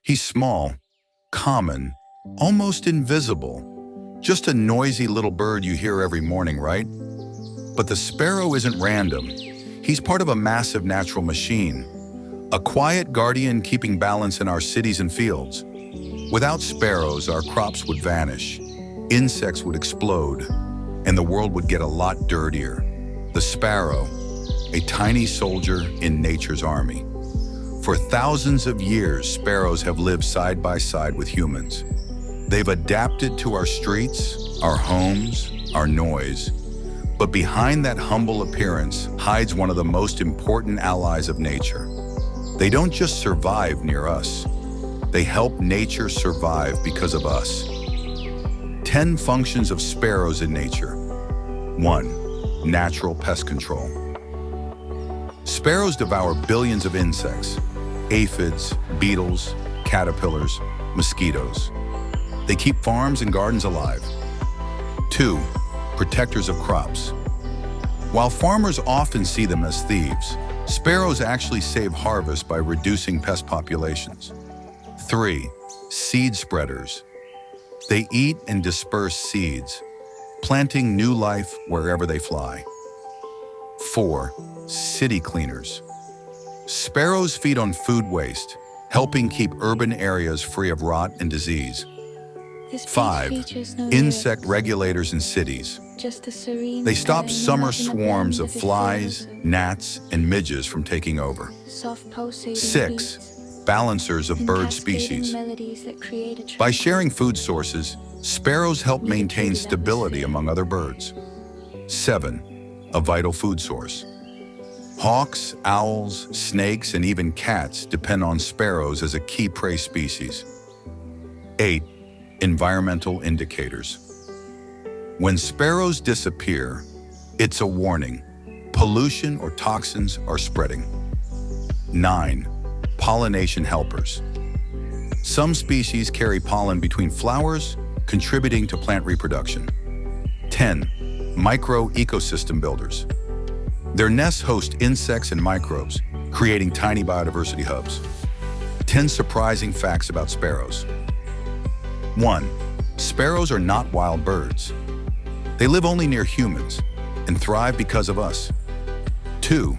He's small, common, almost invisible. Just a noisy little bird you hear every morning, right? But the sparrow isn't random. He's part of a massive natural machine, a quiet guardian keeping balance in our cities and fields. Without sparrows, our crops would vanish, insects would explode, and the world would get a lot dirtier. The sparrow, a tiny soldier in nature's army. For thousands of years, sparrows have lived side by side with humans. They've adapted to our streets, our homes, our noise. But behind that humble appearance hides one of the most important allies of nature. They don't just survive near us. They help nature survive because of us. 10 functions of sparrows in nature. 1. Natural pest control. Sparrows devour billions of insects, aphids, beetles, caterpillars, mosquitoes. They keep farms and gardens alive. 2. Protectors of crops. While farmers often see them as thieves, sparrows actually save harvest by reducing pest populations. 3. Seed spreaders. They eat and disperse seeds, planting new life wherever they fly. 4. City cleaners. Sparrows feed on food waste, helping keep urban areas free of rot and disease. 5. Insect regulators in cities. They stop summer swarms of flies, gnats, and midges from taking over. 6. Balancers of bird species. By sharing food sources, sparrows help maintain stability among other birds. 7. A vital food source. Hawks, owls, snakes, and even cats depend on sparrows as a key prey species. 8. Environmental indicators. When sparrows disappear, it's a warning. Pollution or toxins are spreading. 9. Pollination helpers. Some species carry pollen between flowers, contributing to plant reproduction. 10. Micro-ecosystem builders. Their nests host insects and microbes, creating tiny biodiversity hubs. 10 surprising facts about sparrows. 1. Sparrows are not wild birds. They live only near humans and thrive because of us. 2.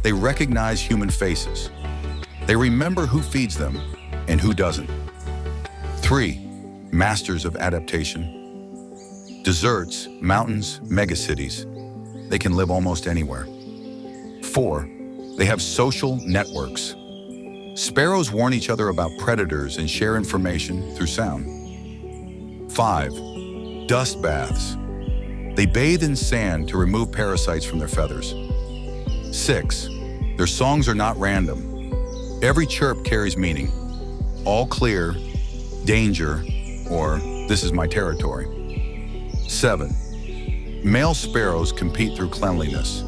They recognize human faces. They remember who feeds them and who doesn't. 3. Masters of adaptation. Deserts, mountains, megacities. They can live almost anywhere. 4. They have social networks. Sparrows warn each other about predators and share information through sound. 5. Dust baths. They bathe in sand to remove parasites from their feathers. 6. Their songs are not random. Every chirp carries meaning. All clear, danger, or this is my territory. 7. Male sparrows compete through cleanliness.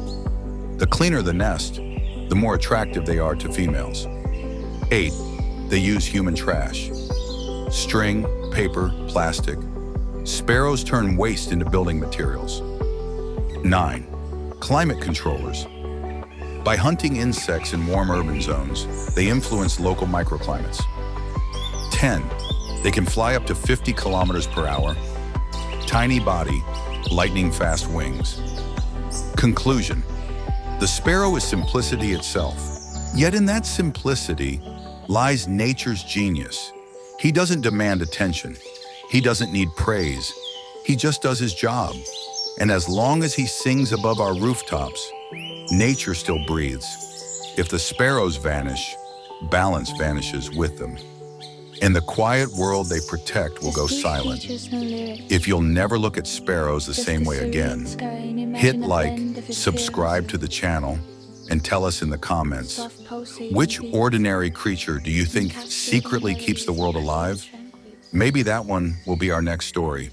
The cleaner the nest, the more attractive they are to females. 8. They use human trash. String, paper, plastic. Sparrows turn waste into building materials. 9. Climate controllers. By hunting insects in warm urban zones, they influence local microclimates. 10. They can fly up to 50 kilometers per hour. Tiny body, lightning-fast wings. Conclusion. The sparrow is simplicity itself. Yet in that simplicity lies nature's genius. He doesn't demand attention. He doesn't need praise. He just does his job. And as long as he sings above our rooftops, nature still breathes. If the sparrows vanish, balance vanishes with them. And the quiet world they protect will go silent. If you'll never look at sparrows the same way again, hit like, subscribe to the channel, and tell us in the comments, which ordinary creature do you think secretly keeps the world alive? Maybe that one will be our next story.